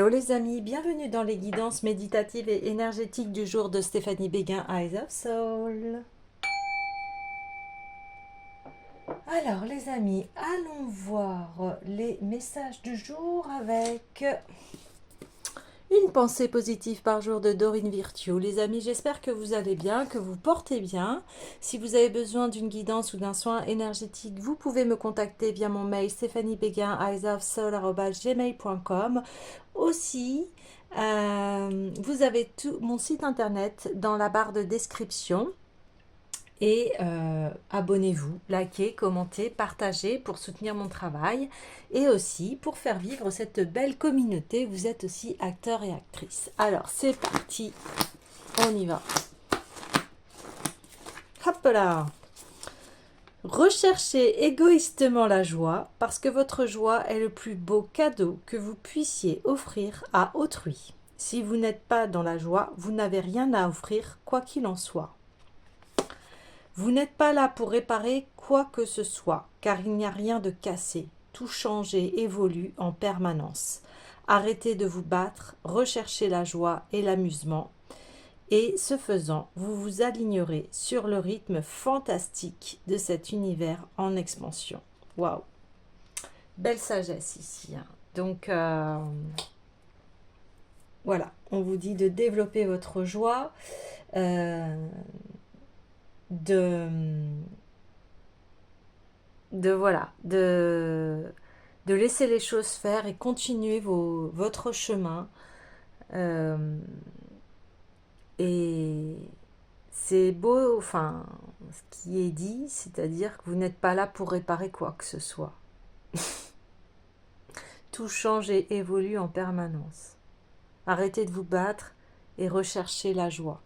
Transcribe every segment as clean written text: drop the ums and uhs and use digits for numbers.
Hello les amis, bienvenue dans les guidances méditatives et énergétiques du jour de Stéphanie Béguin, Eyes of Soul. Alors les amis, allons voir les messages du jour avec une pensée positive par jour de Dorine Virtue. Les amis, j'espère que vous allez bien, que vous portez bien. Si vous avez besoin d'une guidance ou d'un soin énergétique, vous pouvez me contacter via mon mail stéphaniebeguin@gmail.com. Aussi, vous avez tout mon site internet dans la barre de description. Et abonnez-vous, likez, commentez, partagez pour soutenir mon travail et aussi pour faire vivre cette belle communauté. Vous êtes aussi acteurs et actrices. Alors c'est parti, on y va. Hop là. Recherchez égoïstement la joie parce que votre joie est le plus beau cadeau que vous puissiez offrir à autrui. Si vous n'êtes pas dans la joie, vous n'avez rien à offrir, quoi qu'il en soit. Vous n'êtes pas là pour réparer quoi que ce soit, car il n'y a rien de cassé. Tout change et évolue en permanence. Arrêtez de vous battre, recherchez la joie et l'amusement. Et ce faisant, vous vous alignerez sur le rythme fantastique de cet univers en expansion. Waouh! Belle sagesse ici. Hein. Donc, voilà, on vous dit de développer votre joie. De laisser les choses faire et continuer votre chemin. Et c'est beau, enfin, ce qui est dit, c'est-à-dire que vous n'êtes pas là pour réparer quoi que ce soit. Tout change et évolue en permanence. Arrêtez de vous battre et recherchez la joie.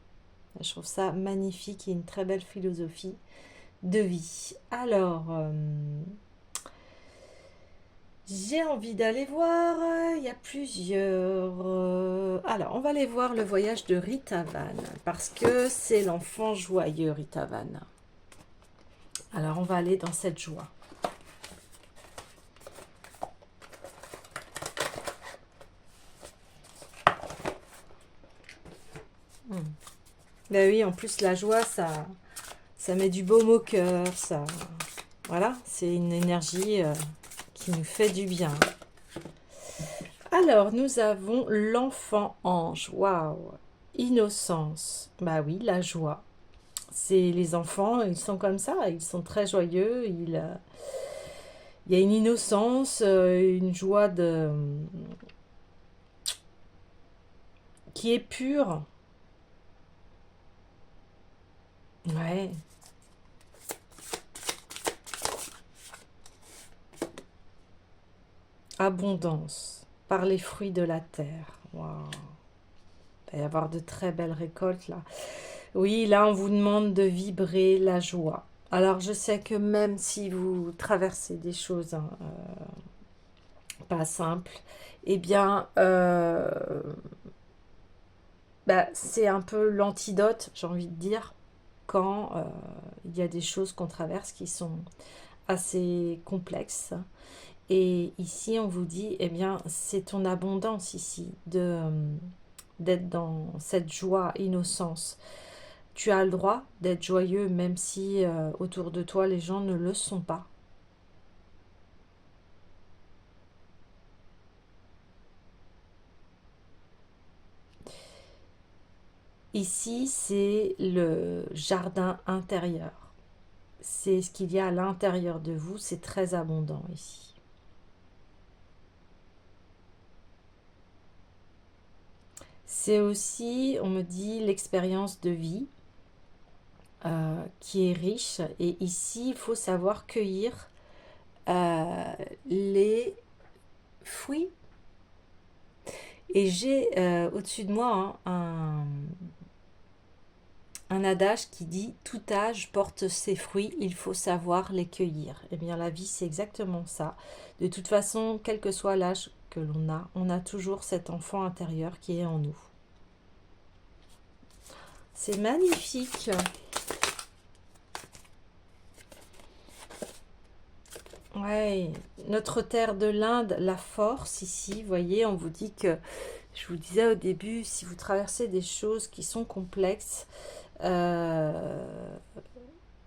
Je trouve ça magnifique et une très belle philosophie de vie. Alors, j'ai envie d'aller voir, il y a plusieurs... alors, on va aller voir le voyage de Rita Van, parce que c'est l'enfant joyeux, Rita Van. Alors, on va aller dans cette joie. Ben oui, en plus, la joie, ça met du baume au cœur, ça... Voilà, c'est une énergie qui nous fait du bien. Alors, nous avons l'enfant ange. Waouh! Innocence. Bah oui, la joie. C'est les enfants, ils sont comme ça, ils sont très joyeux. Il y a une innocence, une joie qui est pure. Ouais. Abondance par les fruits de la terre. Waouh! Il va y avoir de très belles récoltes là. Oui, là on vous demande de vibrer la joie. Alors je sais que même si vous traversez des choses pas simples, eh bien c'est un peu l'antidote, j'ai envie de dire, quand il y a des choses qu'on traverse qui sont assez complexes. Et ici, on vous dit, eh bien, c'est ton abondance ici, d'être dans cette joie, innocence. Tu as le droit d'être joyeux, même si autour de toi, les gens ne le sont pas. Ici, c'est le jardin intérieur. C'est ce qu'il y a à l'intérieur de vous, c'est très abondant ici. C'est aussi, on me dit, l'expérience de vie qui est riche. Et ici, il faut savoir cueillir les fruits. Et j'ai au-dessus de moi un adage qui dit « Tout âge porte ses fruits, il faut savoir les cueillir ». Eh bien, la vie, c'est exactement ça. De toute façon, quel que soit l'âge que l'on a, on a toujours cet enfant intérieur qui est en nous. C'est magnifique. Ouais, notre terre de l'Inde, la force ici, vous voyez, on vous dit que, je vous disais au début, si vous traversez des choses qui sont complexes, euh,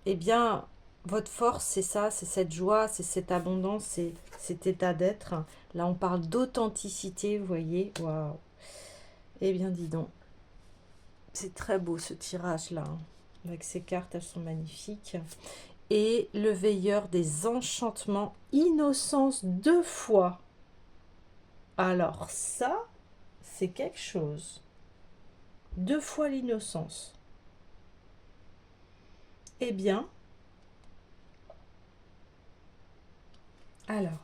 eh bien, votre force, c'est ça, c'est cette joie, c'est cette abondance, c'est cet état d'être. Là, on parle d'authenticité, vous voyez, waouh. Eh bien, dis donc, c'est très beau ce tirage-là, hein. Avec ces cartes, elles sont magnifiques. Et le veilleur des enchantements, innocence 2 fois. Alors ça, c'est quelque chose. 2 fois l'innocence. Eh bien, alors,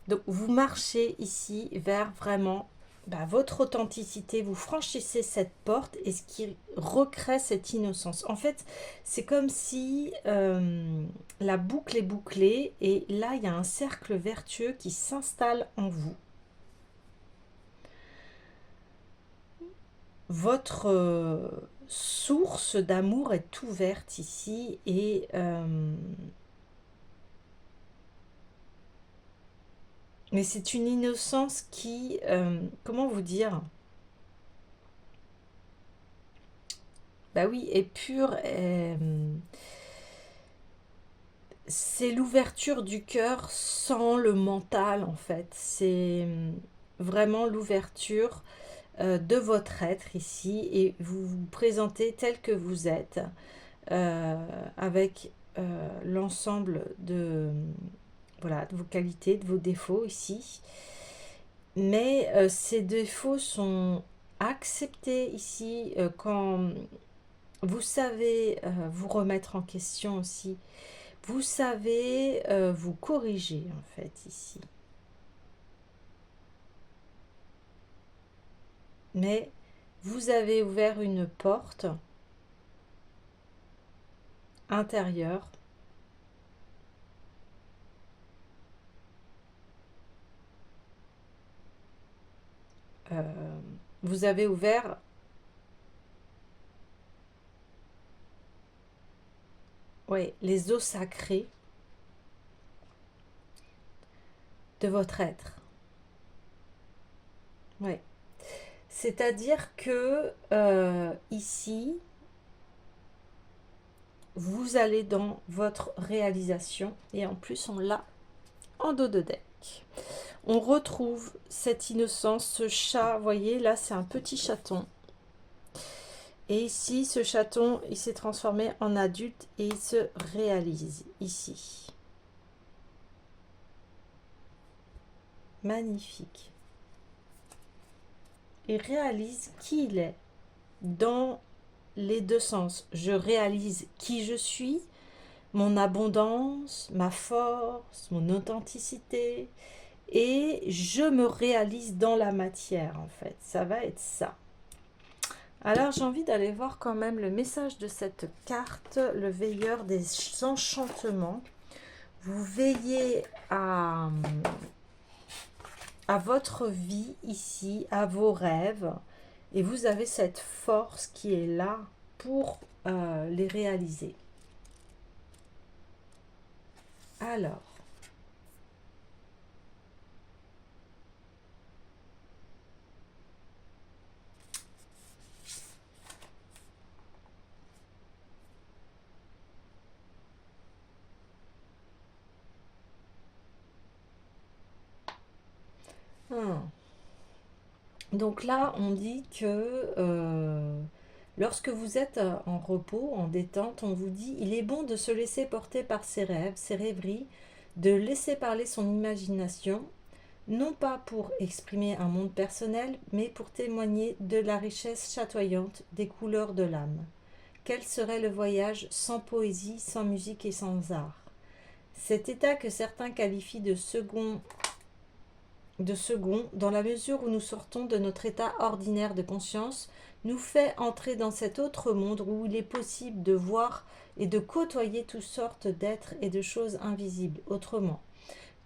donc vous marchez ici vers vraiment votre authenticité, vous franchissez cette porte et ce qui recrée cette innocence. En fait, c'est comme si la boucle est bouclée et là, il y a un cercle vertueux qui s'installe en vous. Votre source d'amour est ouverte ici et mais c'est une innocence qui, comment vous dire, bah oui, est pure. C'est l'ouverture du cœur sans le mental en fait. C'est vraiment l'ouverture de votre être ici et vous vous présentez tel que vous êtes avec l'ensemble de, voilà, de vos qualités, de vos défauts ici. Mais ces défauts sont acceptés ici quand vous savez vous remettre en question aussi. Vous savez vous corriger en fait ici. Mais vous avez ouvert une porte intérieure euh, vous avez ouvert ouais, les eaux sacrées de votre être. Ouais. C'est-à-dire que ici, vous allez dans votre réalisation et en plus on l'a en dos de deck. On retrouve cette innocence, ce chat, vous voyez, là c'est un petit chaton. Et ici, ce chaton, il s'est transformé en adulte et il se réalise ici. Magnifique. Il réalise qui il est dans les deux sens. Je réalise qui je suis, mon abondance, ma force, mon authenticité, et je me réalise dans la matière en fait. Ça va être ça. Alors j'ai envie d'aller voir quand même le message de cette carte, le veilleur des enchantements. Vous veillez à votre vie ici, à vos rêves, et vous avez cette force qui est là pour les réaliser. Alors, donc là, on dit que lorsque vous êtes en repos, en détente, on vous dit il est bon de se laisser porter par ses rêves, ses rêveries, de laisser parler son imagination, non pas pour exprimer un monde personnel, mais pour témoigner de la richesse chatoyante des couleurs de l'âme. Quel serait le voyage sans poésie, sans musique et sans art? Cet état que certains qualifient de second, dans la mesure où nous sortons de notre état ordinaire de conscience, nous fait entrer dans cet autre monde où il est possible de voir et de côtoyer toutes sortes d'êtres et de choses invisibles. Autrement,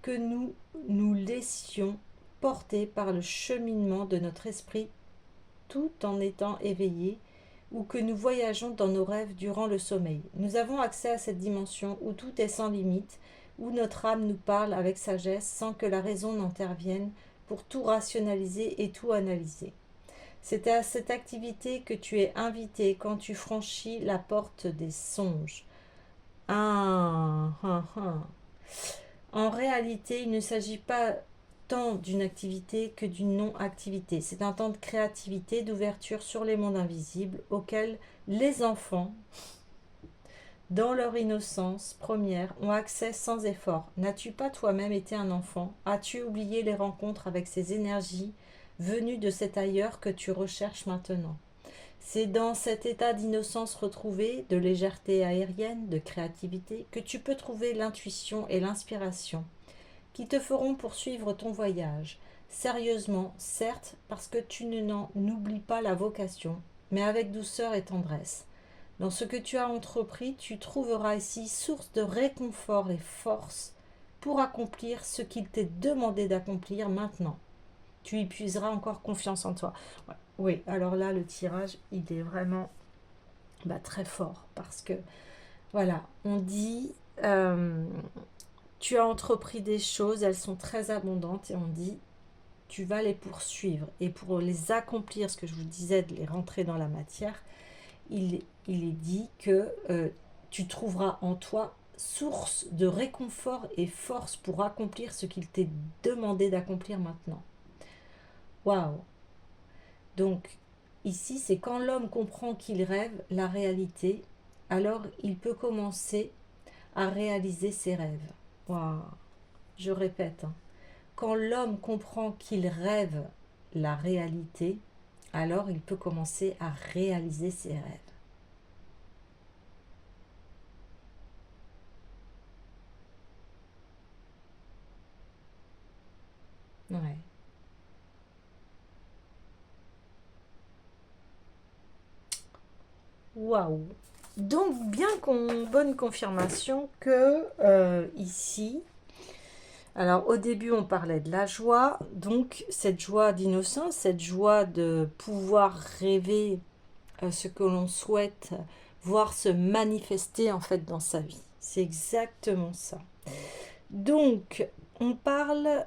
que nous nous laissions portés par le cheminement de notre esprit tout en étant éveillés ou que nous voyageons dans nos rêves durant le sommeil. Nous avons accès à cette dimension où tout est sans limite, où notre âme nous parle avec sagesse sans que la raison n'intervienne pour tout rationaliser et tout analyser. C'est à cette activité que tu es invité quand tu franchis la porte des songes. En réalité, il ne s'agit pas tant d'une activité que d'une non-activité. C'est un temps de créativité, d'ouverture sur les mondes invisibles auxquels les enfants, dans leur innocence première, ont accès sans effort. N'as-tu pas toi-même été un enfant? As-tu oublié les rencontres avec ces énergies venues de cet ailleurs que tu recherches maintenant? C'est dans cet état d'innocence retrouvée, de légèreté aérienne, de créativité, que tu peux trouver l'intuition et l'inspiration qui te feront poursuivre ton voyage. Sérieusement, certes, parce que tu n'en oublies pas la vocation, mais avec douceur et tendresse. Dans ce que tu as entrepris, tu trouveras ici source de réconfort et force pour accomplir ce qu'il t'est demandé d'accomplir maintenant. Tu y puiseras encore confiance en toi. Ouais. Oui, alors là, le tirage, il est vraiment très fort parce que, voilà, on dit, tu as entrepris des choses, elles sont très abondantes et on dit, tu vas les poursuivre. Et pour les accomplir, ce que je vous disais, de les rentrer dans la matière, il est dit que tu trouveras en toi source de réconfort et force pour accomplir ce qu'il t'est demandé d'accomplir maintenant. Waouh! Donc, ici, c'est quand l'homme comprend qu'il rêve la réalité, alors il peut commencer à réaliser ses rêves. Waouh! Je répète, hein. Quand l'homme comprend qu'il rêve la réalité, alors il peut commencer à réaliser ses rêves. Ouais. Waouh! Donc, bien bonne confirmation que ici, alors au début on parlait de la joie, donc cette joie d'innocence, cette joie de pouvoir rêver ce que l'on souhaite voir se manifester en fait dans sa vie. C'est exactement ça. Donc, on parle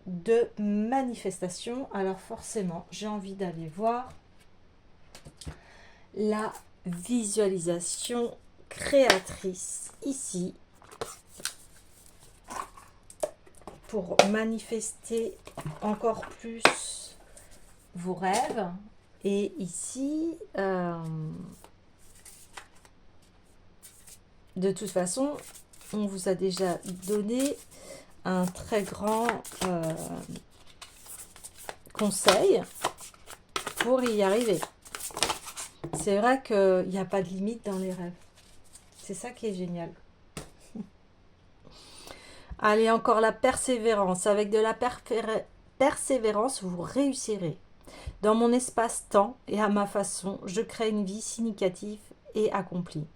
de manifestation, alors forcément, j'ai envie d'aller voir la visualisation créatrice ici pour manifester encore plus vos rêves. Et ici, de toute façon, on vous a déjà donné un très grand conseil pour y arriver. C'est vrai qu'il n'y a pas de limite dans les rêves. C'est ça qui est génial. Allez, encore la persévérance. Avec de la persévérance, vous réussirez. Dans mon espace-temps et à ma façon, je crée une vie significative et accomplie.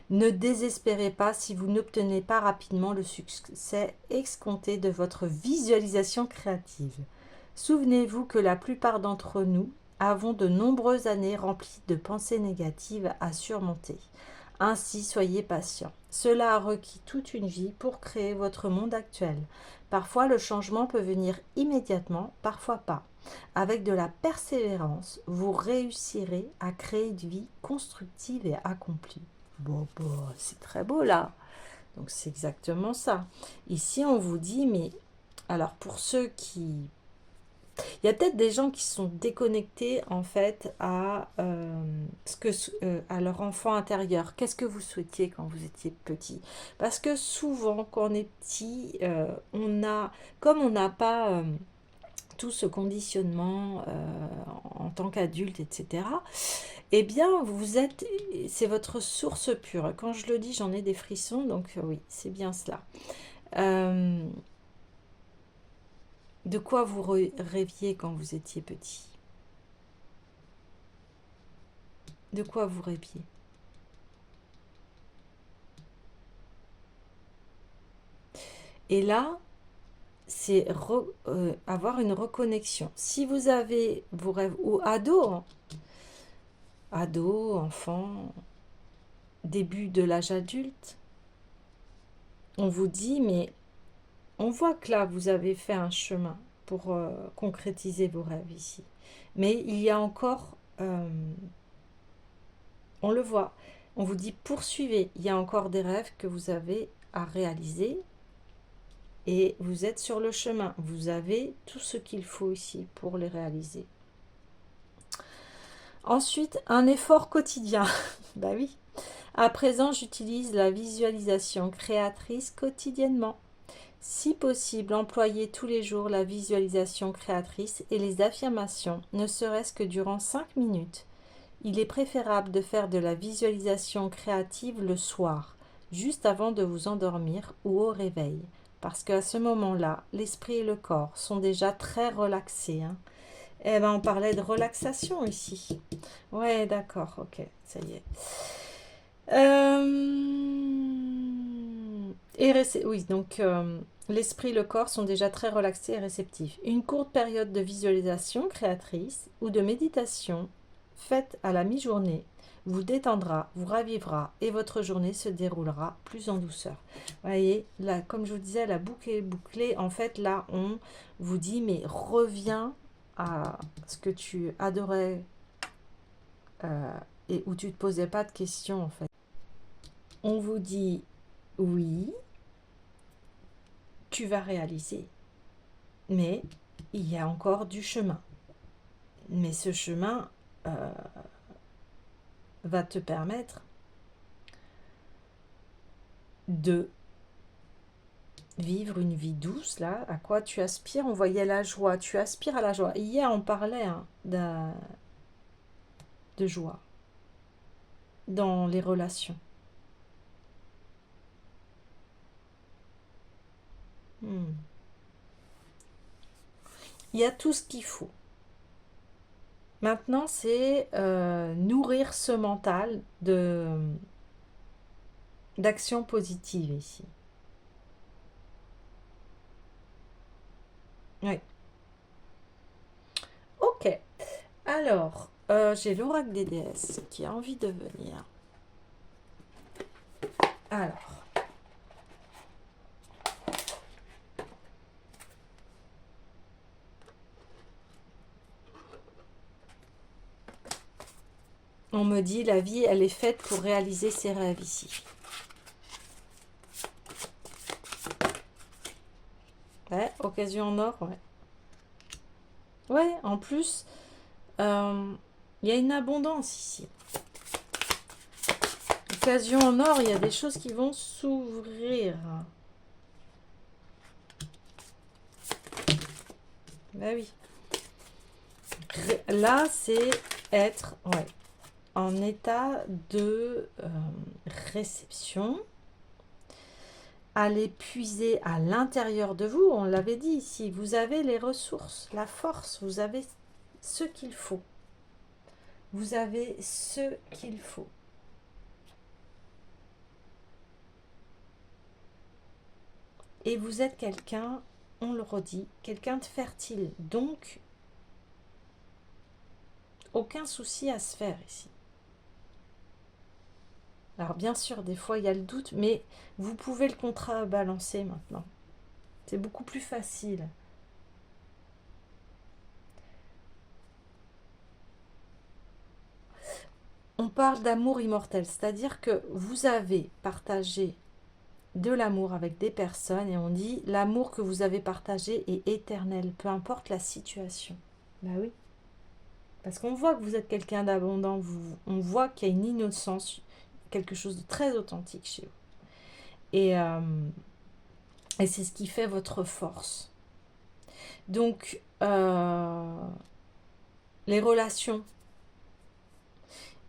Ne désespérez pas si vous n'obtenez pas rapidement le succès escompté de votre visualisation créative. Souvenez-vous que la plupart d'entre nous avons de nombreuses années remplies de pensées négatives à surmonter. Ainsi, soyez patient. Cela a requis toute une vie pour créer votre monde actuel. Parfois, le changement peut venir immédiatement, parfois pas. Avec de la persévérance, vous réussirez à créer une vie constructive et accomplie. Bon, c'est très beau là. Donc c'est exactement ça. Ici, on vous dit, mais alors pour ceux qui... Il y a peut-être des gens qui sont déconnectés en fait à, à leur enfant intérieur. Qu'est-ce que vous souhaitiez quand vous étiez petit? Parce que souvent, quand on est petit, comme on n'a pas... tout ce conditionnement en tant qu'adulte, etc., eh bien, c'est votre source pure. Quand je le dis, j'en ai des frissons, donc oui, c'est bien cela. De quoi vous rêviez quand vous étiez petit? De quoi vous rêviez? Et là, c'est avoir une reconnexion. Si vous avez vos rêves, ou ado, hein, ado, enfant, début de l'âge adulte, on vous dit, mais on voit que là, vous avez fait un chemin pour concrétiser vos rêves ici. Mais il y a encore, on le voit, on vous dit poursuivez, il y a encore des rêves que vous avez à réaliser et vous êtes sur le chemin. Vous avez tout ce qu'il faut ici pour les réaliser. Ensuite, un effort quotidien. Bah oui. À présent, j'utilise la visualisation créatrice quotidiennement. Si possible, employez tous les jours la visualisation créatrice et les affirmations, ne serait-ce que durant 5 minutes. Il est préférable de faire de la visualisation créative le soir, juste avant de vous endormir ou au réveil, parce qu'à ce moment-là, l'esprit et le corps sont déjà très relaxés. Hein. Eh ben, on parlait de relaxation ici. Ouais, d'accord, ok, ça y est. Oui, donc l'esprit et le corps sont déjà très relaxés et réceptifs. Une courte période de visualisation créatrice ou de méditation faite à la mi-journée vous détendra, vous ravivera et votre journée se déroulera plus en douceur. Vous voyez, là, comme je vous disais, la boucle est bouclée. En fait, là, on vous dit, mais reviens à ce que tu adorais et où tu ne te posais pas de questions, en fait. On vous dit, oui, tu vas réaliser, mais il y a encore du chemin. Mais ce chemin va te permettre de vivre une vie douce, là, à quoi tu aspires. On voyait la joie, tu aspires à la joie. Hier, on parlait de joie dans les relations. Il y a tout ce qu'il faut. Maintenant, c'est nourrir ce mental d'action positive ici. Oui. Ok. Alors, j'ai l'oracle des déesses qui a envie de venir. Alors. On me dit, la vie, elle est faite pour réaliser ses rêves ici. Ouais, occasion en or, ouais. Ouais, en plus, il y a une abondance ici. Occasion en or, il y a des choses qui vont s'ouvrir. Ben oui. Là, c'est être en état de réception. Allez puiser à l'intérieur de vous, on l'avait dit ici, vous avez les ressources, la force, vous avez ce qu'il faut. Vous avez ce qu'il faut. Et vous êtes quelqu'un, on le redit, quelqu'un de fertile. Donc, aucun souci à se faire ici. Alors bien sûr, des fois il y a le doute, mais vous pouvez le contrebalancer maintenant. C'est beaucoup plus facile. On parle d'amour immortel, c'est-à-dire que vous avez partagé de l'amour avec des personnes et on dit l'amour que vous avez partagé est éternel, peu importe la situation. Bah oui. Parce qu'on voit que vous êtes quelqu'un d'abondant, on voit qu'il y a une innocence, quelque chose de très authentique chez vous. Et c'est ce qui fait votre force. Donc, les relations.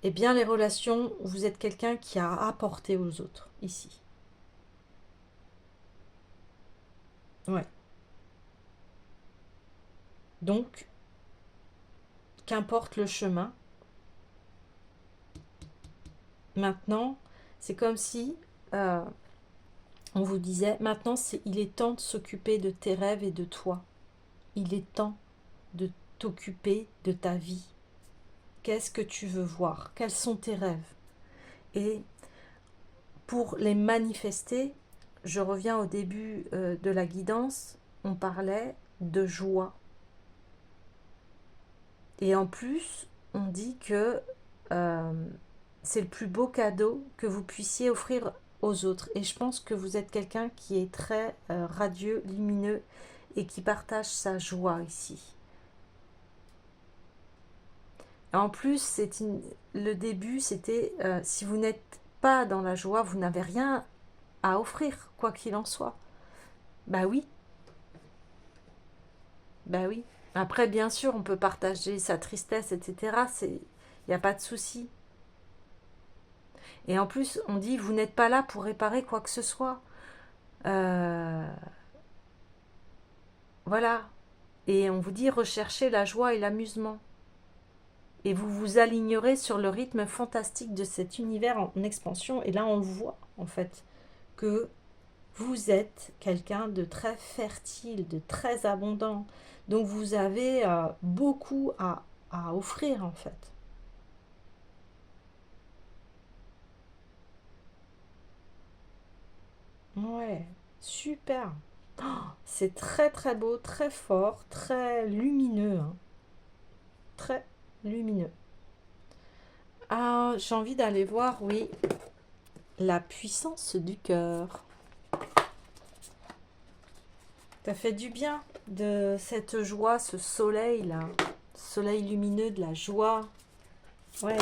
Eh bien, les relations, vous êtes quelqu'un qui a apporté aux autres, ici. Ouais. Donc, qu'importe le chemin, maintenant, c'est comme si On vous disait, maintenant, il est temps de s'occuper de tes rêves et de toi. Il est temps de t'occuper de ta vie. Qu'est-ce que tu veux voir? Quels sont tes rêves? Et pour les manifester, je reviens au début de la guidance, on parlait de joie. Et en plus, on dit que c'est le plus beau cadeau que vous puissiez offrir aux autres. Et je pense que vous êtes quelqu'un qui est très radieux, lumineux et qui partage sa joie ici. En plus, le début, c'était si vous n'êtes pas dans la joie, vous n'avez rien à offrir, quoi qu'il en soit. Bah oui, bah oui. Après, bien sûr, on peut partager sa tristesse, etc. Il n'y a pas de souci. Et en plus, on dit, vous n'êtes pas là pour réparer quoi que ce soit. Euh, voilà. Et on vous dit, recherchez la joie et l'amusement. Et vous vous alignerez sur le rythme fantastique de cet univers en expansion. Et là, on le voit, en fait, que vous êtes quelqu'un de très fertile, de très abondant. Donc, vous avez beaucoup à offrir, en fait. Ouais, super. Oh, c'est très très beau, très fort, très lumineux, hein. Très lumineux. Ah, j'ai envie d'aller voir, oui, la puissance du cœur. Ça fait du bien de cette joie, ce soleil là, soleil lumineux de la joie. Ouais.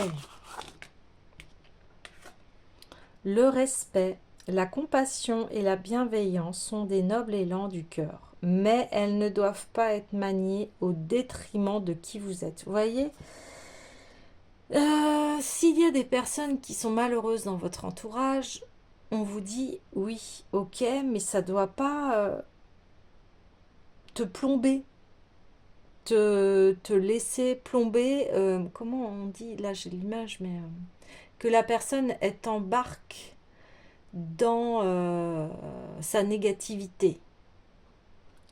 Le respect, la compassion et la bienveillance sont des nobles élans du cœur, mais elles ne doivent pas être maniées au détriment de qui vous êtes. Vous voyez, s'il y a des personnes qui sont malheureuses dans votre entourage, on vous dit oui, ok, mais ça ne doit pas te plomber, te laisser plomber. Comment on dit? Là, j'ai l'image, mais que la personne est embarque dans sa négativité.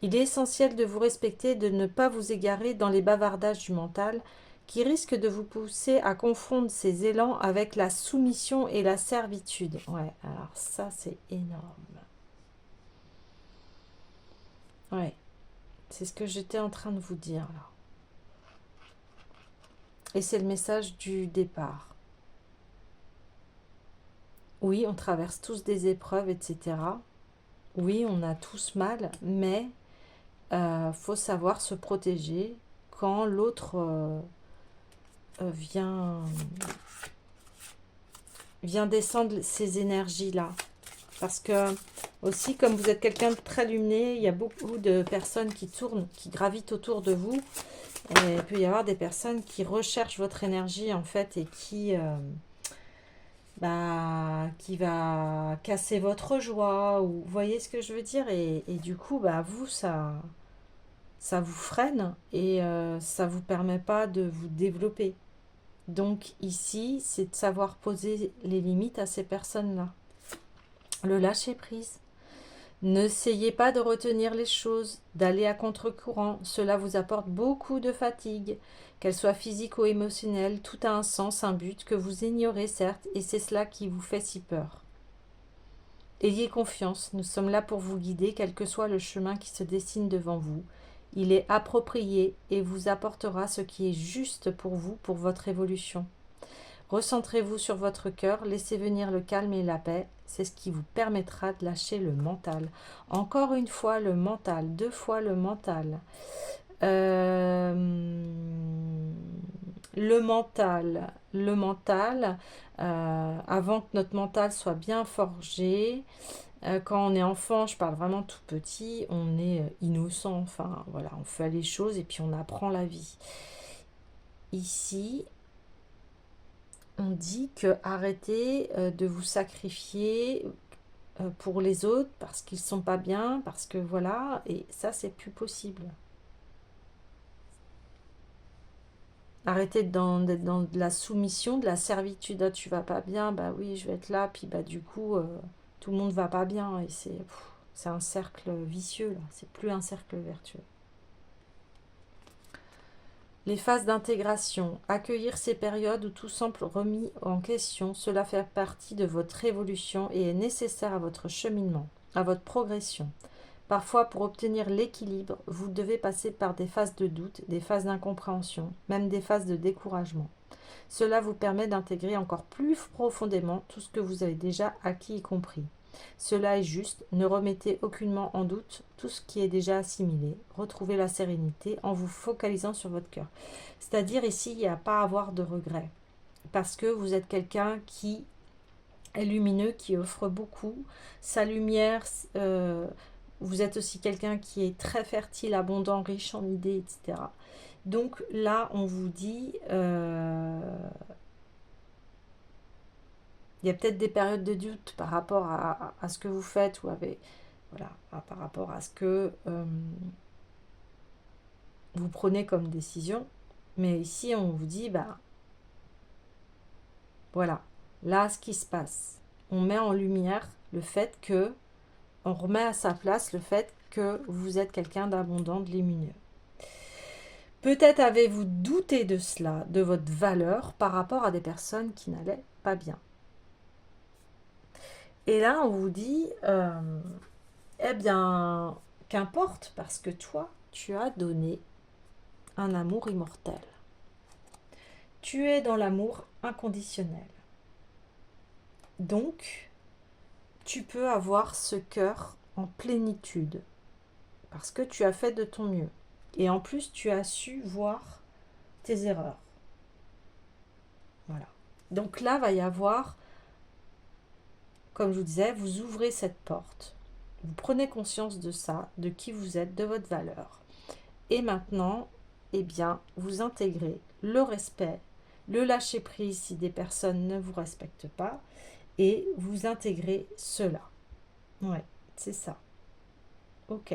Il est essentiel de vous respecter et de ne pas vous égarer dans les bavardages du mental qui risquent de vous pousser à confondre ces élans avec la soumission et la servitude. Ouais, alors ça c'est énorme. Ouais, c'est ce que j'étais en train de vous dire là. Et c'est le message du départ. Oui, on traverse tous des épreuves, etc. Oui, on a tous mal, mais faut savoir se protéger quand l'autre vient descendre ces énergies-là. Parce que, aussi, comme vous êtes quelqu'un de très luminé, il y a beaucoup de personnes qui tournent, qui gravitent autour de vous. Et il peut y avoir des personnes qui recherchent votre énergie, en fait, et qui va casser votre joie. Ou, vous voyez ce que je veux dire? Et du coup, vous, ça vous freine et ça ne vous permet pas de vous développer. Donc ici, c'est de savoir poser les limites à ces personnes-là. Le lâcher prise. N'essayez pas de retenir les choses, d'aller à contre-courant. Cela vous apporte beaucoup de fatigue, qu'elle soit physique ou émotionnelle. Tout a un sens, un but que vous ignorez certes, et c'est cela qui vous fait si peur. Ayez confiance, nous sommes là pour vous guider, quel que soit le chemin qui se dessine devant vous. Il est approprié et vous apportera ce qui est juste pour vous, pour votre évolution. Recentrez-vous sur votre cœur, laissez venir le calme et la paix, c'est ce qui vous permettra de lâcher le mental. Encore une fois le mental, deux fois le mental. Le mental, avant que notre mental soit bien forgé, quand on est enfant, je parle vraiment tout petit, on est innocent, enfin voilà, on fait les choses et puis on apprend la vie. Ici, on dit que arrêtez de vous sacrifier pour les autres parce qu'ils sont pas bien, parce que voilà, et ça c'est plus possible. Arrêtez d'être dans de la soumission, de la servitude. Ah, tu vas pas bien, bah oui, je vais être là, puis du coup, tout le monde va pas bien et c'est un cercle vicieux là, c'est plus un cercle vertueux. Les phases d'intégration, accueillir ces périodes où tout semble remis en question, cela fait partie de votre évolution et est nécessaire à votre cheminement, à votre progression. Parfois, pour obtenir l'équilibre, vous devez passer par des phases de doute, des phases d'incompréhension, même des phases de découragement. Cela vous permet d'intégrer encore plus profondément tout ce que vous avez déjà acquis et compris. Cela est juste, ne remettez aucunement en doute tout ce qui est déjà assimilé. Retrouvez la sérénité en vous focalisant sur votre cœur. C'est-à-dire ici, il n'y a pas à avoir de regrets. Parce que vous êtes quelqu'un qui est lumineux, qui offre beaucoup. Sa lumière, vous êtes aussi quelqu'un qui est très fertile, abondant, riche en idées, etc. Donc là, on vous dit... il y a peut-être des périodes de doute par rapport à ce que vous faites ou voilà, par rapport à ce que vous prenez comme décision. Mais ici, on vous dit, bah, voilà, là, ce qui se passe. On met en lumière le fait que, on remet à sa place le fait que vous êtes quelqu'un d'abondant, de lumineux. Peut-être avez-vous douté de cela, de votre valeur par rapport à des personnes qui n'allaient pas bien. Et là, on vous dit, eh bien, qu'importe, parce que toi, tu as donné un amour immortel. Tu es dans l'amour inconditionnel. Donc, tu peux avoir ce cœur en plénitude, parce que tu as fait de ton mieux. Et en plus, tu as su voir tes erreurs. Voilà. Donc là, va y avoir, comme je vous disais, vous ouvrez cette porte. Vous prenez conscience de ça, de qui vous êtes, de votre valeur. Et maintenant, eh bien, vous intégrez le respect, le lâcher-prise si des personnes ne vous respectent pas, et vous intégrez cela. Ouais, c'est ça. Ok.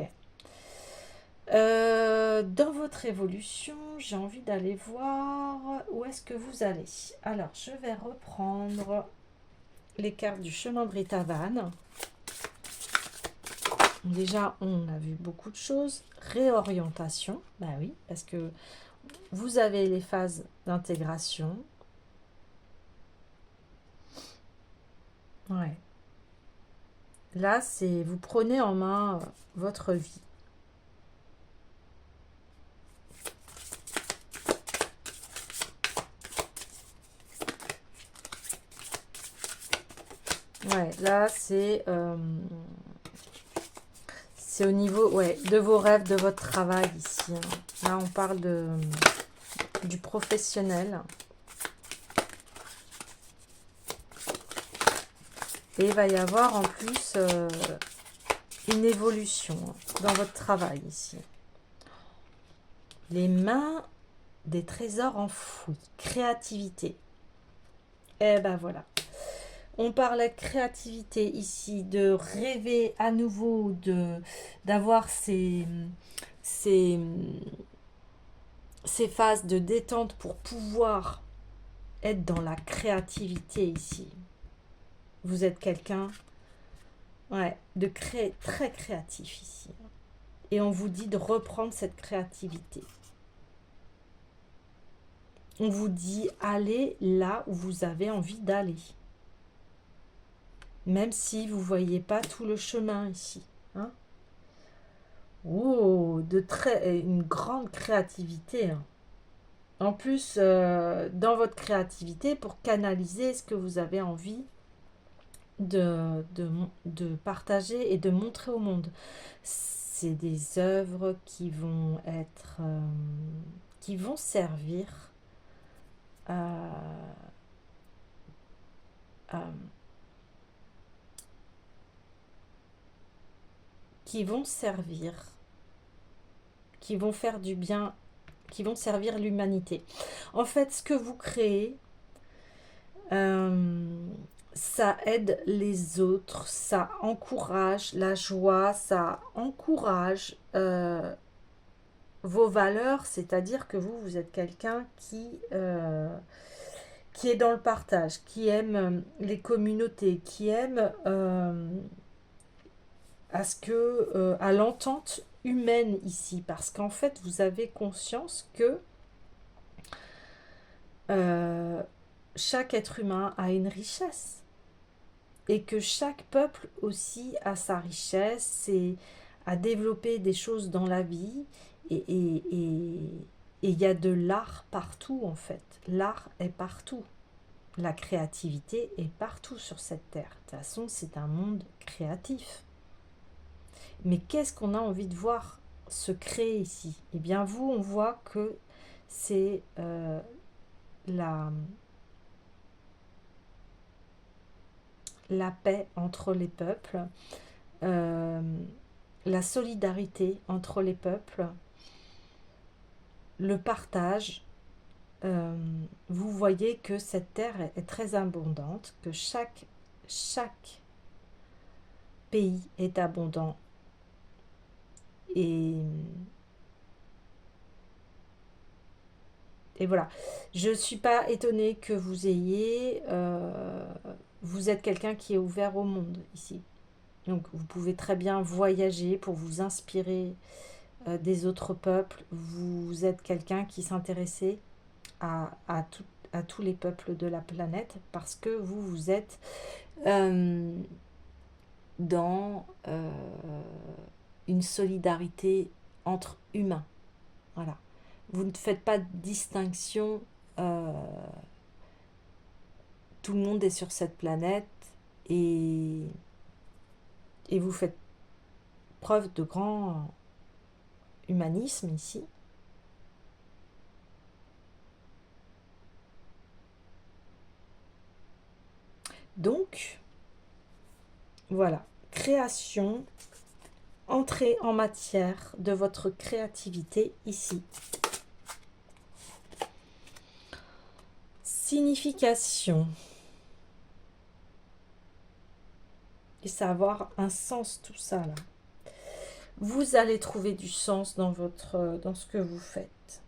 Dans votre évolution, j'ai envie d'aller voir où est-ce que vous allez. Alors, je vais reprendre les cartes du chemin de Ritavan. Déjà, on a vu beaucoup de choses. Réorientation, bah oui, parce que vous avez les phases d'intégration. Ouais. Là, c'est vous prenez en main votre vie. Ouais, là, c'est au niveau de vos rêves, de votre travail ici. Hein. Là, on parle du professionnel. Et il va y avoir en plus une évolution dans votre travail ici. Les mains des trésors enfouis. Créativité. Et ben voilà. On parlait de créativité ici, de rêver à nouveau, d'avoir ces phases de détente pour pouvoir être dans la créativité ici. Vous êtes quelqu'un très créatif ici. Et on vous dit de reprendre cette créativité. On vous dit allez là où vous avez envie d'aller. Même si vous ne voyez pas tout le chemin ici. Hein. Oh, une grande créativité. Hein. En plus, dans votre créativité, pour canaliser ce que vous avez envie de partager et de montrer au monde. C'est des œuvres qui vont être... qui vont servir qui vont servir, qui vont faire du bien, qui vont servir l'humanité. En fait, ce que vous créez, ça aide les autres, ça encourage la joie, ça encourage vos valeurs, c'est-à-dire que vous êtes quelqu'un qui est dans le partage, qui aime les communautés, qui aime à l'entente humaine ici, parce qu'en fait, vous avez conscience que chaque être humain a une richesse et que chaque peuple aussi a sa richesse et a développé des choses dans la vie et il y a de l'art partout en fait. L'art est partout. La créativité est partout sur cette terre. De toute façon, c'est un monde créatif. Mais qu'est-ce qu'on a envie de voir se créer ici? Eh bien, vous, on voit que c'est la paix entre les peuples, la solidarité entre les peuples, le partage. Vous voyez que cette terre est très abondante, que chaque pays est abondant. Et voilà. Je ne suis pas étonnée que vous ayez... vous êtes quelqu'un qui est ouvert au monde ici. Donc vous pouvez très bien voyager pour vous inspirer des autres peuples. Vous êtes quelqu'un qui s'intéressait à tous les peuples de la planète parce que vous êtes dans une solidarité entre humains. Voilà. Vous ne faites pas de distinction. Tout le monde est sur cette planète et vous faites preuve de grand humanisme ici. Donc, voilà, création, entrée en matière de votre créativité ici. Signification. Et ça va avoir un sens tout ça là. Vous allez trouver du sens dans ce que vous faites.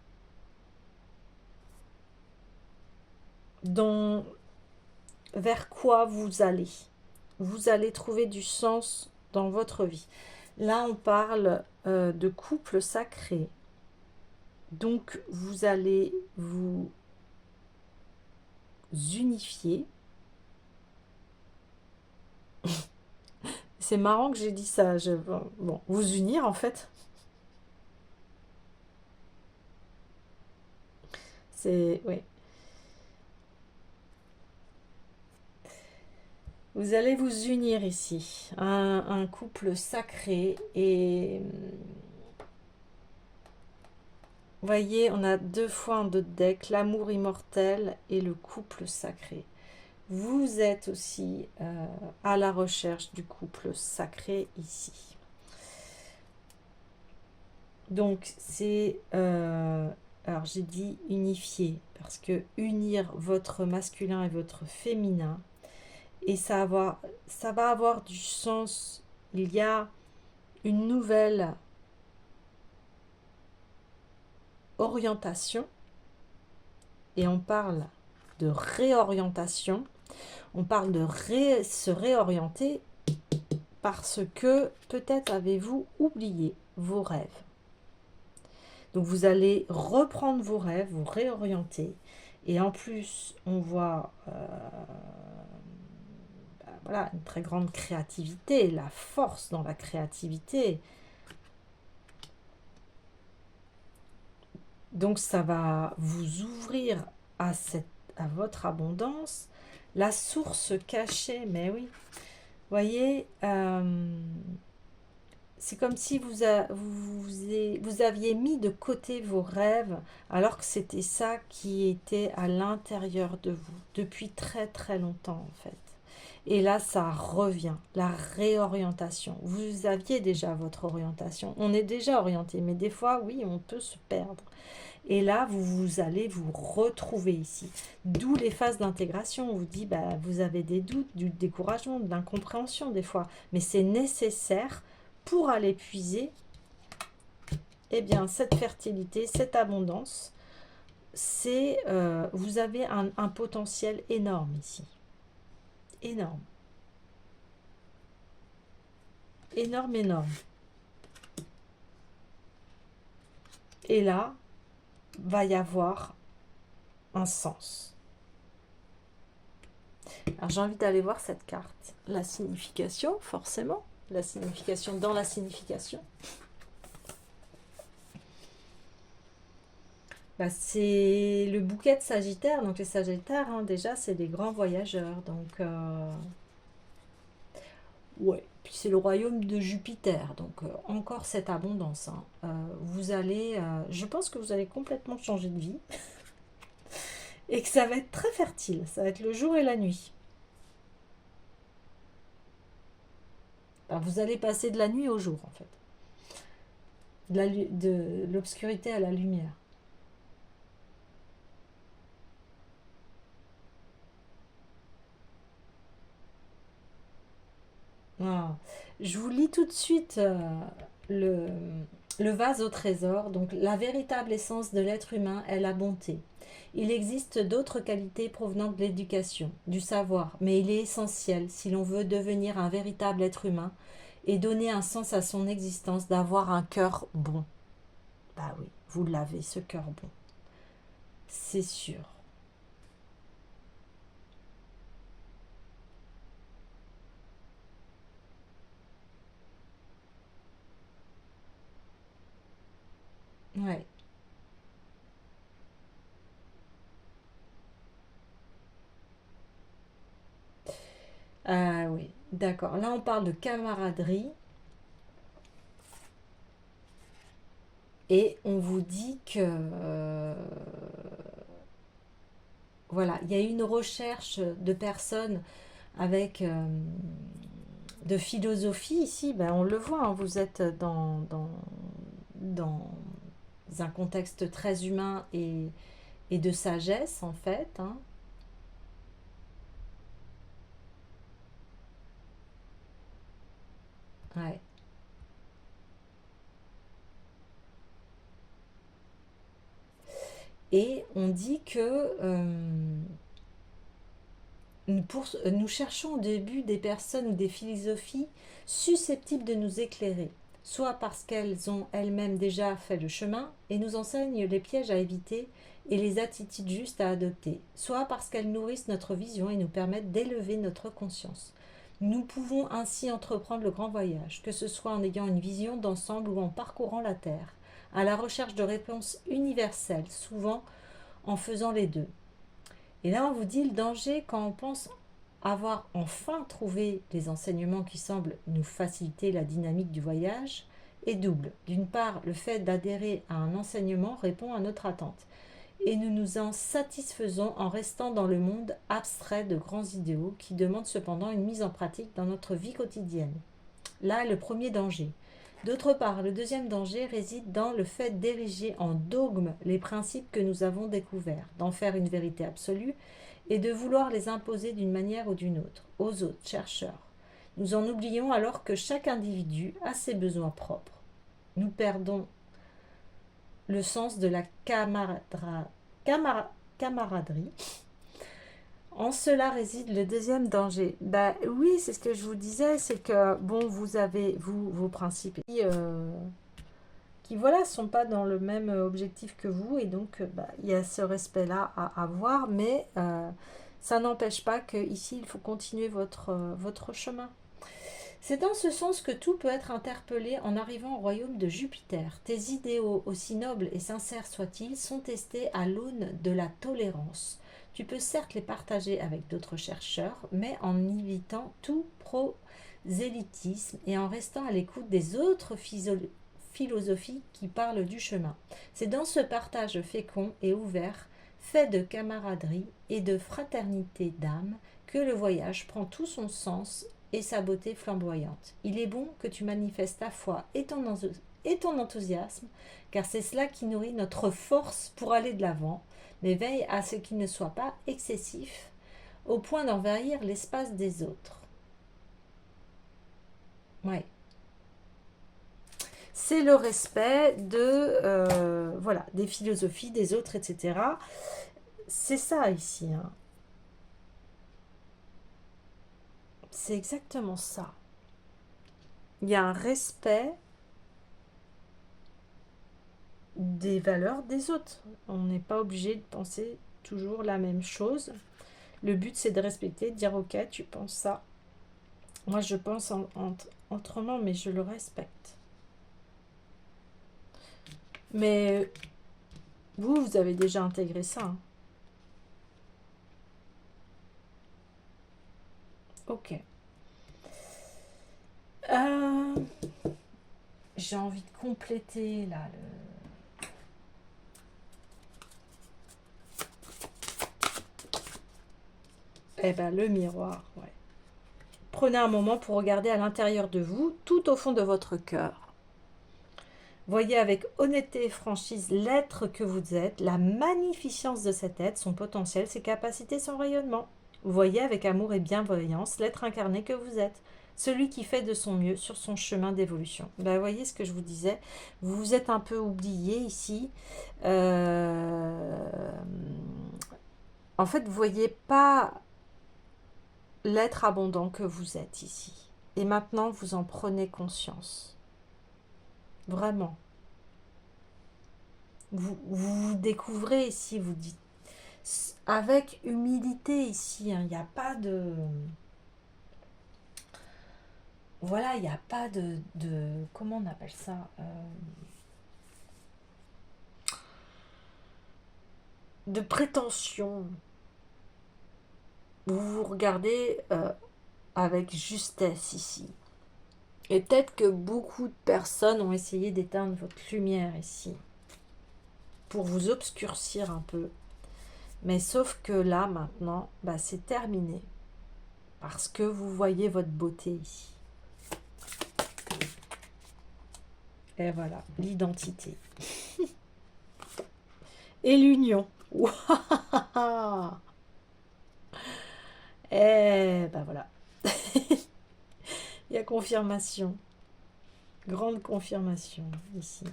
Vers quoi vous allez. Vous allez trouver du sens dans votre vie. Là, on parle de couple sacré. Donc, vous allez vous unifier. C'est marrant que j'ai dit ça. Bon, vous unir en fait. C'est... Oui. Vous allez vous unir ici. Un couple sacré. Et... Vous voyez, on a 2 fois en 2 decks. L'amour immortel et le couple sacré. Vous êtes aussi à la recherche du couple sacré ici. Donc, c'est... alors, j'ai dit unifier, parce que unir votre masculin et votre féminin, et ça va avoir du sens. Il y a une nouvelle orientation, et on parle de réorientation. On parle de se réorienter parce que peut-être avez-vous oublié vos rêves. Donc vous allez reprendre vos rêves, vous réorienter. Et en plus, on voit voilà, une très grande créativité, la force dans la créativité. Donc ça va vous ouvrir à votre abondance. La source cachée, mais oui. Vous voyez, c'est comme si vous aviez mis de côté vos rêves, alors que c'était ça qui était à l'intérieur de vous, depuis très très longtemps en fait. Et là, ça revient, la réorientation. Vous aviez déjà votre orientation. On est déjà orienté, mais des fois, oui, on peut se perdre. Et là, vous allez vous retrouver ici. D'où les phases d'intégration. On vous dit, bah, vous avez des doutes, du découragement, de l'incompréhension des fois. Mais c'est nécessaire pour aller puiser eh bien, cette fertilité, cette abondance vous avez un potentiel énorme ici. Énorme. Énorme, énorme. Et là, va y avoir un sens. Alors j'ai envie d'aller voir cette carte. La signification, forcément. La signification dans la signification. Bah, c'est le bouquet de Sagittaire. Donc les Sagittaires, hein, déjà, c'est des grands voyageurs. Donc, ouais. Puis c'est le royaume de Jupiter. Donc, encore cette abondance. Hein. Vous allez, je pense que vous allez complètement changer de vie. Et que ça va être très fertile. Ça va être le jour et la nuit. Bah, vous allez passer de la nuit au jour, en fait. De l'obscurité à la lumière. Ah. Je vous lis tout de suite le, le vase au trésor. Donc, la véritable essence de l'être humain est la bonté. Il existe d'autres qualités provenant de l'éducation, du savoir, mais il est essentiel, si l'on veut devenir un véritable être humain et donner un sens à son existence, d'avoir un cœur bon. Bah oui, vous l'avez, ce cœur bon. C'est sûr. Ouais. Ah oui, d'accord. Là, on parle de camaraderie et on vous dit que voilà, il y a une recherche de personnes avec de philosophie ici. Ben, on le voit, hein, vous êtes dans un contexte très humain et de sagesse en fait. Hein. Ouais. Et on dit que nous cherchons au début des personnes ou des philosophies susceptibles de nous éclairer, soit parce qu'elles ont elles-mêmes déjà fait le chemin et nous enseignent les pièges à éviter et les attitudes justes à adopter, soit parce qu'elles nourrissent notre vision et nous permettent d'élever notre conscience. Nous pouvons ainsi entreprendre le grand voyage, que ce soit en ayant une vision d'ensemble ou en parcourant la Terre, à la recherche de réponses universelles, souvent en faisant les deux. Et là, on vous dit le danger quand on pense avoir enfin trouvé les enseignements qui semblent nous faciliter la dynamique du voyage est double. D'une part, le fait d'adhérer à un enseignement répond à notre attente et nous nous en satisfaisons en restant dans le monde abstrait de grands idéaux qui demandent cependant une mise en pratique dans notre vie quotidienne. Là est le premier danger. D'autre part, le deuxième danger réside dans le fait d'ériger en dogme les principes que nous avons découverts, d'en faire une vérité absolue et de vouloir les imposer d'une manière ou d'une autre aux autres chercheurs. Nous en oublions alors que chaque individu a ses besoins propres. Nous perdons le sens de la camaraderie. En cela réside le deuxième danger. Bah oui, c'est ce que je vous disais, c'est que bon, vous avez vos principes qui voilà sont pas dans le même objectif que vous et donc bah, il y a ce respect-là à avoir, mais ça n'empêche pas que ici il faut continuer votre chemin. C'est dans ce sens que tout peut être interpellé en arrivant au royaume de Jupiter. Tes idéaux, aussi nobles et sincères soient-ils, sont testés à l'aune de la tolérance. Tu peux certes les partager avec d'autres chercheurs, mais en évitant tout prosélytisme et en restant à l'écoute des autres philosophies qui parlent du chemin. C'est dans ce partage fécond et ouvert, fait de camaraderie et de fraternité d'âme, que le voyage prend tout son sens et sa beauté flamboyante. Il est bon que tu manifestes ta foi et ton enthousiasme, car c'est cela qui nourrit notre force pour aller de l'avant, mais veille à ce qu'il ne soit pas excessif, au point d'envahir l'espace des autres. Ouais. c'est le respect de, voilà, des philosophies des autres, etc. C'est ça ici, hein. C'est exactement ça. Il y a un respect des valeurs des autres. On n'est pas obligé de penser toujours la même chose. Le but, c'est de respecter, de dire, ok, tu penses ça. Moi, je pense autrement, mais je le respecte. Mais vous avez déjà intégré ça, hein. Ok. Euh, J'ai envie de compléter là Eh ben, le miroir, ouais. Prenez un moment pour regarder à l'intérieur de vous, tout au fond de votre cœur. Voyez avec honnêteté et franchise l'être que vous êtes, la magnificence de cet être, son potentiel, ses capacités, son rayonnement. Voyez avec amour et bienveillance l'être incarné que vous êtes, celui qui fait de son mieux sur son chemin d'évolution. Ben, voyez ce que je vous disais, vous vous êtes un peu oublié ici. En fait, vous ne voyez pas l'être abondant que vous êtes ici. Et maintenant, vous en prenez conscience. Vraiment. Vous découvrez ici, vous dites, avec humilité ici, hein, il n'y a pas de... Voilà, il n'y a pas de... Comment on appelle ça de prétention. Vous vous regardez avec justesse ici. Et peut-être que beaucoup de personnes ont essayé d'éteindre votre lumière ici, pour vous obscurcir un peu. Mais sauf que là, maintenant, bah, c'est terminé. Parce que vous voyez votre beauté ici. Et voilà, l'identité. Et l'union. Waouh. Et ben voilà. Il y a confirmation. Grande confirmation ici.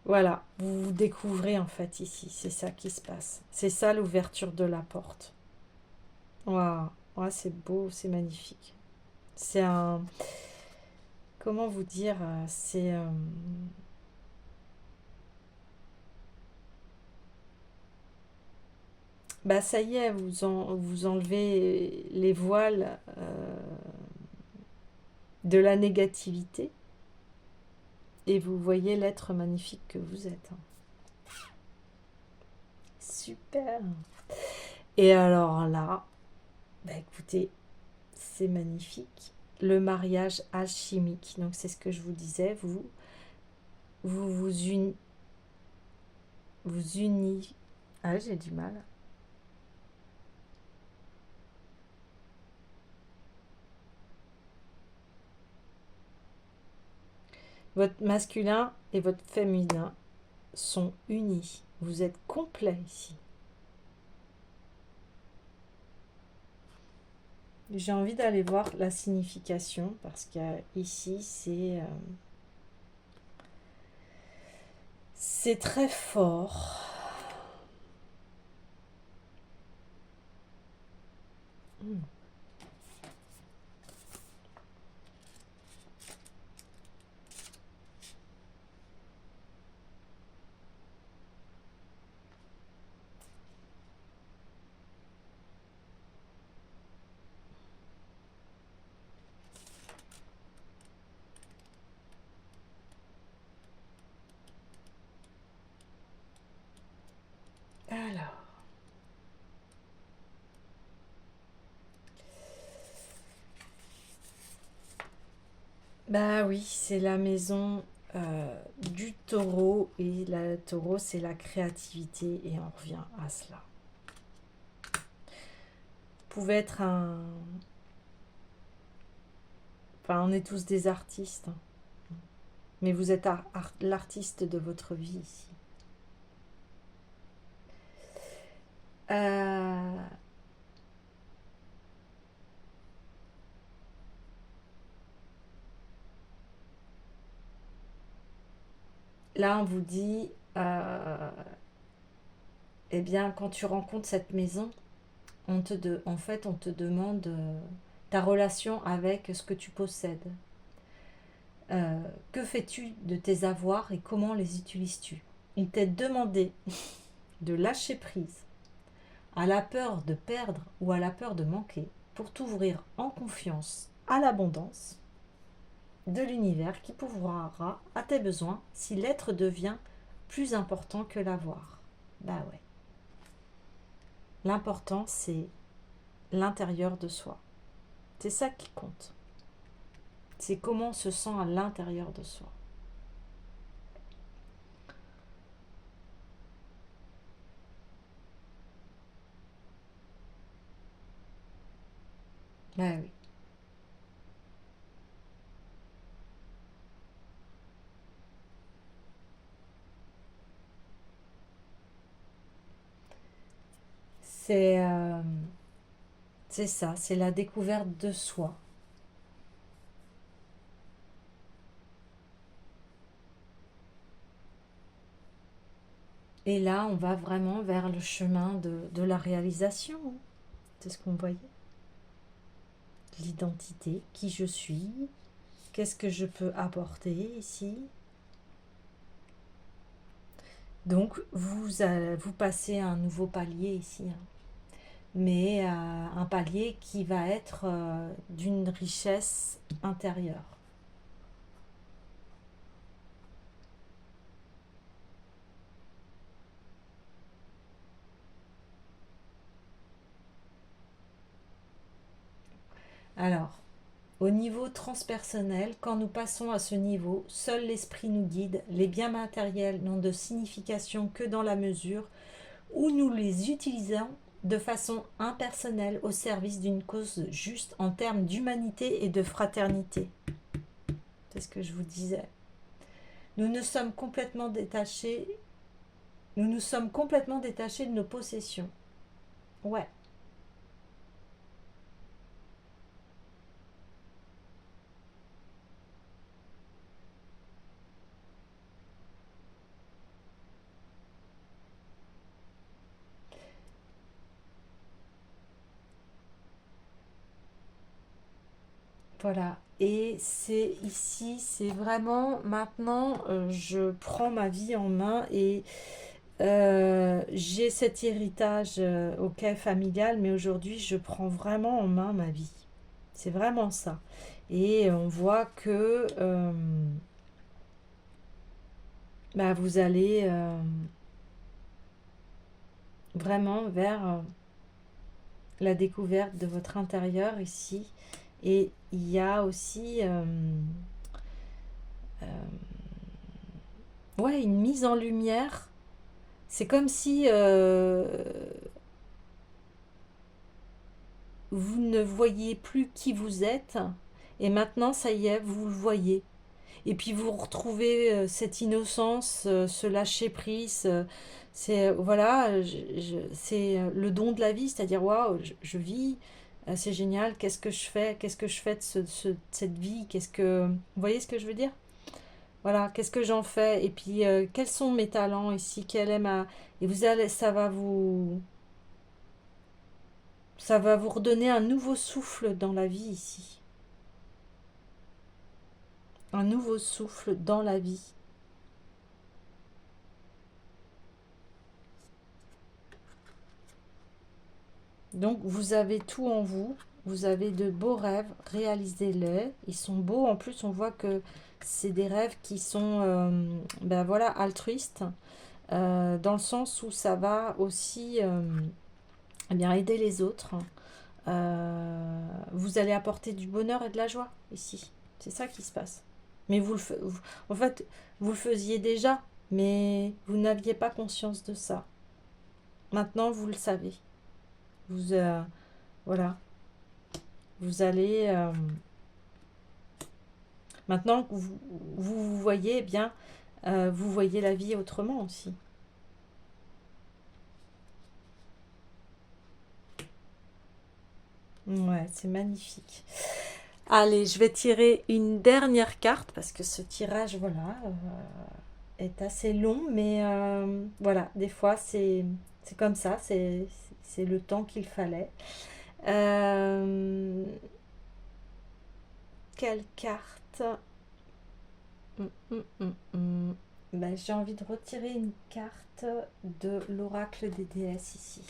Voilà, vous vous découvrez en fait ici. C'est ça qui se passe. C'est ça l'ouverture de la porte. Waouh. Ouais, c'est beau, c'est magnifique. C'est un... Comment vous dire C'est... Bah ça y est, vous enlevez les voiles de la négativité et vous voyez l'être magnifique que vous êtes. Super. Et alors là, bah écoutez, c'est magnifique. Le mariage alchimique, donc c'est ce que je vous disais, vous vous unis. Ah, j'ai du mal. Votre masculin et votre féminin sont unis. Vous êtes complet ici. J'ai envie d'aller voir la signification parce qu'ici c'est très fort. Hmm. Alors, bah oui, c'est la maison du taureau et la taureau c'est la créativité et on revient à cela. Vous pouvez être un... Enfin, on est tous des artistes, hein. Mais vous êtes l'artiste de votre vie ici. Euh, là, on vous dit, eh bien, quand tu rencontres cette maison, en fait, on te demande ta relation avec ce que tu possèdes. Que fais-tu de tes avoirs et comment les utilises-tu? Il t'est demandé de lâcher prise à la peur de perdre ou à la peur de manquer pour t'ouvrir en confiance à l'abondance de l'univers qui pourvoira à tes besoins si l'être devient plus important que l'avoir. Bah ouais. L'important, c'est l'intérieur de soi. C'est ça qui compte. C'est comment on se sent à l'intérieur de soi. Bah oui. C'est ça, c'est la découverte de soi. Et là, on va vraiment vers le chemin de la réalisation. C'est ce qu'on voyait. L'identité, qui je suis, qu'est-ce que je peux apporter ici. Donc, vous passez à un nouveau palier ici, hein. Mais un palier qui va être d'une richesse intérieure. Alors, au niveau transpersonnel, quand nous passons à ce niveau, seul l'esprit nous guide, les biens matériels n'ont de signification que dans la mesure où nous les utilisons de façon impersonnelle au service d'une cause juste en termes d'humanité et de fraternité. C'est ce que je vous disais. Nous nous sommes complètement détachés de nos possessions. Ouais. Voilà. Et c'est ici, c'est vraiment maintenant, je prends ma vie en main et j'ai cet héritage ok familial, mais aujourd'hui je prends vraiment en main ma vie. C'est vraiment ça. Et on voit que bah, vous allez vraiment vers la découverte de votre intérieur ici. Et il y a aussi ouais, une mise en lumière. C'est comme si vous ne voyiez plus qui vous êtes et maintenant, ça y est, vous le voyez. Et puis vous retrouvez cette innocence, ce lâcher prise. C'est voilà, c'est le don de la vie, c'est-à-dire waouh, je vis, c'est génial. Qu'est-ce que je fais? Qu'est-ce que je fais de cette vie? Qu'est-ce que vous voyez ce que je veux dire? Voilà, qu'est-ce que j'en fais? Et puis quels sont mes talents ici? Quelle est ma et vous allez, ça va vous redonner un nouveau souffle dans la vie ici, un nouveau souffle dans la vie. Donc vous avez tout en vous, vous avez de beaux rêves, réalisez-les. Ils sont beaux, en plus on voit que c'est des rêves qui sont ben voilà, altruistes, dans le sens où ça va aussi eh bien, aider les autres. Vous allez apporter du bonheur et de la joie ici. C'est ça qui se passe. Mais en fait, vous le faisiez déjà, mais vous n'aviez pas conscience de ça. Maintenant, vous le savez. Vous, voilà. Vous allez maintenant que vous voyez eh bien, vous voyez la vie autrement aussi. Ouais, c'est magnifique. Allez, je vais tirer une dernière carte parce que ce tirage, voilà, est assez long, mais voilà, des fois c'est comme ça, c'est le temps qu'il fallait. Euh, quelle carte? Ben, j'ai envie de retirer une carte de l'oracle des déesses ici.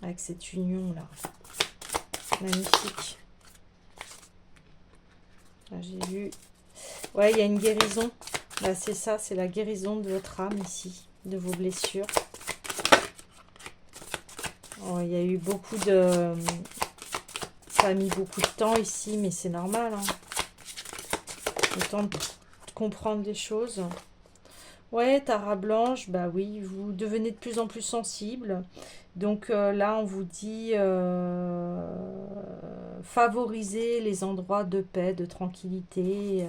Avec cette union là. Magnifique. J'ai vu. Ouais, il y a une guérison. Là, c'est ça, c'est la guérison de votre âme ici, de vos blessures. Oh, il y a eu beaucoup de... Ça a mis beaucoup de temps ici, mais c'est normal. Hein. Le temps de comprendre des choses. Ouais, Tara Blanche, bah oui, vous devenez de plus en plus sensible. Donc là, on vous dit favoriser les endroits de paix, de tranquillité.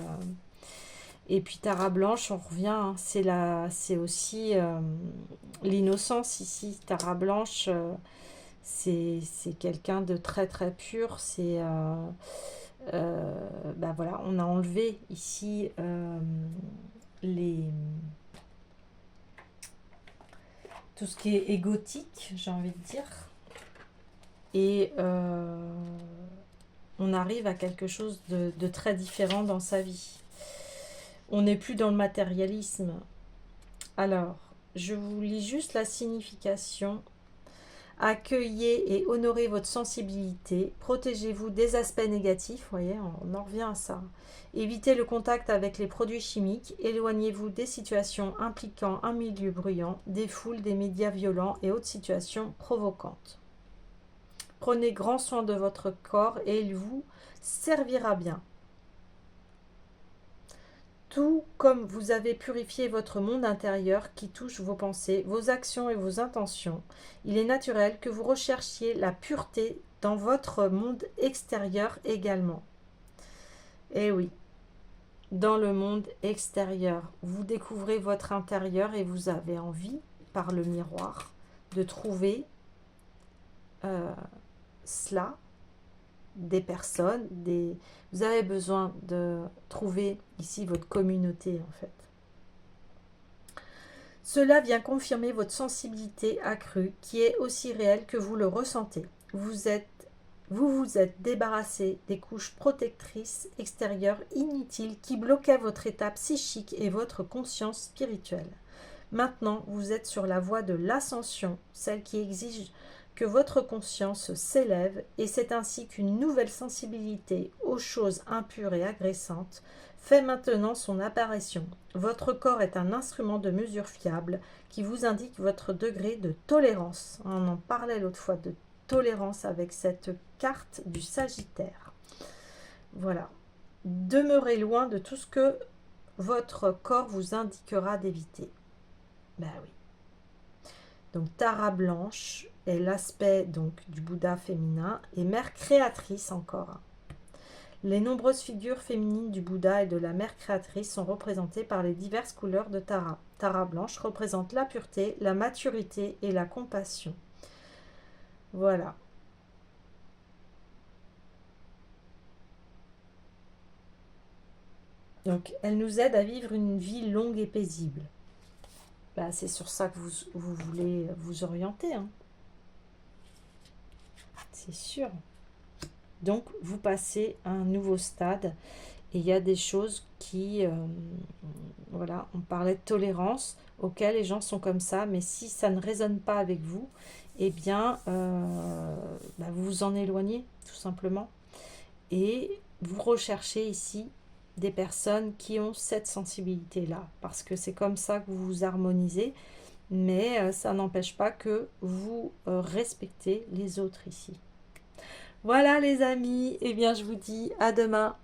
Et puis Tara Blanche, on revient, hein, c'est aussi l'innocence ici. Tara Blanche, c'est quelqu'un de très très pur. C'est bah voilà, on a enlevé ici les tout ce qui est égotique, j'ai envie de dire. Et on arrive à quelque chose de très différent dans sa vie. On n'est plus dans le matérialisme. Alors, je vous lis juste la signification. Accueillez et honorez votre sensibilité. Protégez-vous des aspects négatifs. Vous voyez, on en revient à ça. Évitez le contact avec les produits chimiques. Éloignez-vous des situations impliquant un milieu bruyant, des foules, des médias violents et autres situations provocantes. Prenez grand soin de votre corps et il vous servira bien. Tout comme vous avez purifié votre monde intérieur qui touche vos pensées, vos actions et vos intentions, il est naturel que vous recherchiez la pureté dans votre monde extérieur également. Eh oui, dans le monde extérieur, vous découvrez votre intérieur et vous avez envie, par le miroir, de trouver cela, des personnes, vous avez besoin de trouver ici votre communauté en fait. Cela vient confirmer votre sensibilité accrue qui est aussi réelle que vous le ressentez. Vous vous êtes débarrassé des couches protectrices extérieures inutiles qui bloquaient votre état psychique et votre conscience spirituelle. Maintenant, vous êtes sur la voie de l'ascension, celle qui exige que votre conscience s'élève, et c'est ainsi qu'une nouvelle sensibilité aux choses impures et agressantes fait maintenant son apparition. Votre corps est un instrument de mesure fiable qui vous indique votre degré de tolérance. On en parlait l'autre fois de tolérance avec cette carte du Sagittaire. Voilà. Demeurez loin de tout ce que votre corps vous indiquera d'éviter. Ben oui. Donc Tara Blanche est l'aspect donc du Bouddha féminin et mère créatrice encore. Les nombreuses figures féminines du Bouddha et de la mère créatrice sont représentées par les diverses couleurs de Tara. Tara Blanche représente la pureté, la maturité et la compassion. Voilà. Donc, elle nous aide à vivre une vie longue et paisible. Ben, c'est sur ça que vous voulez vous orienter. Hein. C'est sûr. Donc, vous passez à un nouveau stade. Et il y a des choses qui... voilà, on parlait de tolérance, auxquelles les gens sont comme ça. Mais si ça ne résonne pas avec vous, eh bien, vous vous en éloignez, tout simplement. Et vous recherchez ici des personnes qui ont cette sensibilité-là. Parce que c'est comme ça que vous vous harmonisez. Mais ça n'empêche pas que vous respectez les autres ici. Voilà les amis, eh bien je vous dis à demain.